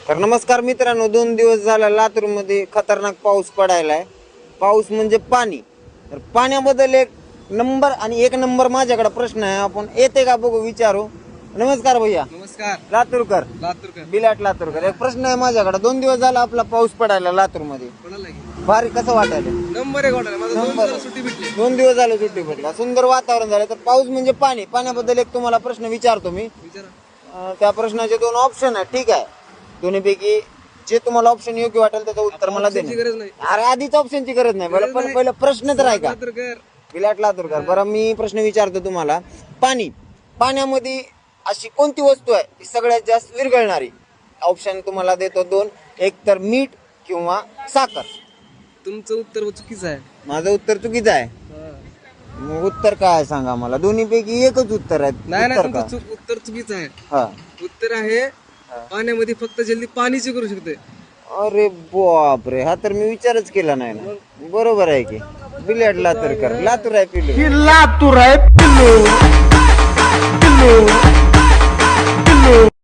तर नमस्कार मित्रांनो, 2 दिवस झाला लातूरमध्ये खतरनाक पाऊस पडायलाय. पाऊस म्हणजे पाणी. तर पाण्याबद्दल एक नंबर माझ्याकडे प्रश्न आहे. आपण येते का बघू, विचारू. नमस्कार भैया. नमस्कार. लातूरकर बिलाट लातूरकर. एक प्रश्न आहे माझ्याकडे. 2 दिवस झाला आपला पाऊस पडायला लातूरमध्ये. भारी कसं वाटायला? नंबर 1 वाटायला. माझा 2 दिवस सुट्टी भेटली. 2 दिवस झाले सुट्टी भेटला. सुंदर वातावरण झालं. तर पाऊस म्हणजे पाणी. पाण्याबद्दल एक तुम्हाला प्रश्न विचारतो मी. त्या प्रश्नाचे 2 ऑप्शन आहे, ठीक आहे. दोन्हीपैकी जे तुम्हाला ऑप्शन योग्य वाटेल त्याचं उत्तर मला ऑप्शनची देणे. गरज नाही. अरे आधीच ऑप्शनची गरज नाही. बरं, पण पहिलं प्रश्न तर आहे का? लातूरकर. विलाट लातूरकर. बरं, मी प्रश्न विचारतो तुम्हाला. पाण्यामध्ये अशी कोणती वस्तू आहे ती सगळ्यात जास्त विरघळणारी? ऑप्शन तुम्हाला देतो 2. एक तर मीठ किंवा साखर. तुमचं उत्तर चुकीचं आहे. माझं उत्तर चुकीचं आहे. मग उत्तर काय आहे सांगा मला. दोन्हीपैकी एकच उत्तर आहे. नाही उत्तर का? तुमचं उत्तर चुकीचं आहे. हा. उत्तर आहे पाण्यामध्ये फक्त जल्दी पाणीची करू शकते. अरे बापरे, हा तर मी विचारच केला नाही ना. बरोबर आहे की. बिलाट लातूरकर. लातूर आहे पिल्लू. लातूर आहे पिल्लू.